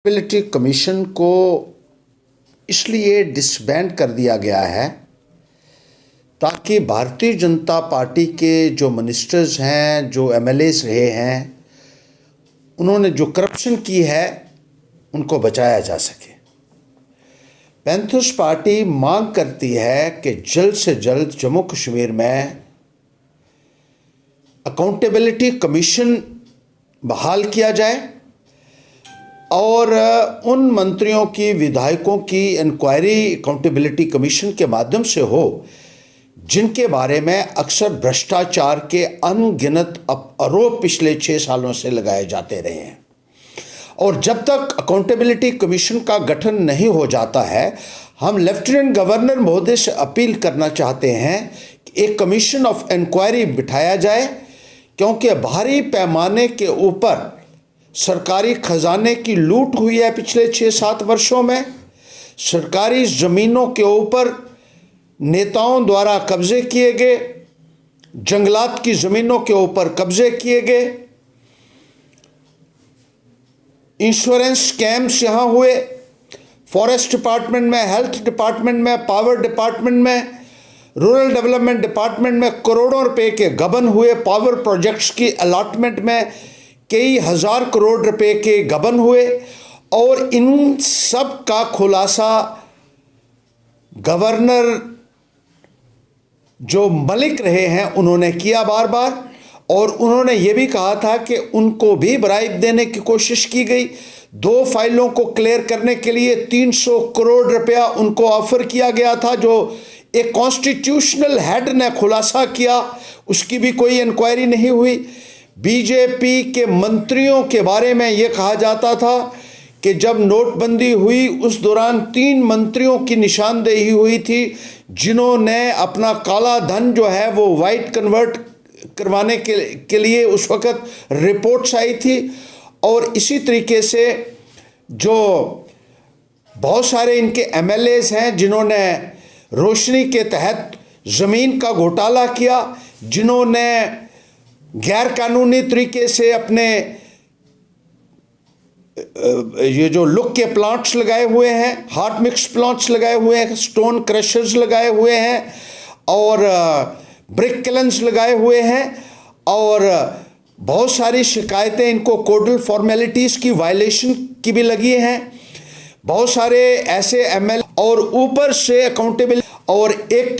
Accountability commission को इसलिए disband कर दिया गया है ताकि भारतीय जनता पार्टी के जो मिनिस्टर्स हैं, जो एमएलएस रहे हैं, उन्होंने जो करप्शन की है उनको बचाया जा सके। पैंथर्स पार्टी मांग करती है कि जल्द से जल्द जम्मू कश्मीर में अकाउंटेबिलिटी कमीशन बहाल किया जाए और उन मंत्रियों की, विधायकों की इंक्वायरी अकाउंटेबिलिटी कमीशन के माध्यम से हो जिनके बारे में अक्सर भ्रष्टाचार के अनगिनत आरोप पिछले 6 सालों से लगाए जाते रहे हैं। और जब तक अकाउंटेबिलिटी कमीशन का गठन नहीं हो जाता है, हम लेफ्टिनेंट गवर्नर महोदय से अपील करना चाहते हैं कि एक कमीशन ऑफ इंक्वायरी बिठाया जाए, क्योंकि भारी पैमाने के ऊपर सरकारी खजाने की लूट हुई है पिछले 6-7 वर्षों में। सरकारी ज़मीनों के ऊपर नेताओं द्वारा कब्जे किए गए, जंगलात की ज़मीनों के ऊपर कब्जे किए गए, इंश्योरेंस स्कैम्स यहाँ हुए, फॉरेस्ट डिपार्टमेंट में, हेल्थ डिपार्टमेंट में, पावर डिपार्टमेंट में, रूरल डेवलपमेंट डिपार्टमेंट में करोड़ों रुपए के गबन हुए, पावर प्रोजेक्ट्स की अलॉटमेंट में कई हज़ार करोड़ रुपए के गबन हुए। और इन सब का खुलासा गवर्नर जो मलिक रहे हैं उन्होंने किया बार बार, और उन्होंने ये भी कहा था कि उनको भी ब्राइब देने की कोशिश की गई। 2 फाइलों को क्लियर करने के लिए 300 करोड़ रुपया उनको ऑफर किया गया था, जो एक कॉन्स्टिट्यूशनल हेड ने खुलासा किया, उसकी भी कोई इंक्वायरी नहीं हुई। बीजेपी के मंत्रियों के बारे में ये कहा जाता था कि जब नोटबंदी हुई उस दौरान 3 मंत्रियों की निशानदेही हुई थी जिन्होंने अपना काला धन जो है वो वाइट कन्वर्ट करवाने के लिए उस वक़्त रिपोर्ट्स आई थी। और इसी तरीके से जो बहुत सारे इनके एमएलएस हैं जिन्होंने रोशनी के तहत ज़मीन का घोटाला किया, जिन्होंने गैर कानूनी तरीके से अपने ये जो लुक के प्लांट्स लगाए हुए हैं, हार्ट मिक्स प्लांट्स लगाए हुए हैं, स्टोन क्रशर्स लगाए हुए हैं और ब्रिक किलन्स लगाए हुए हैं, और बहुत सारी शिकायतें इनको कोडल फॉर्मेलिटीज़ की वायलेशन की भी लगी हैं। बहुत सारे ऐसे एमएल और ऊपर से अकाउंटेबल और एक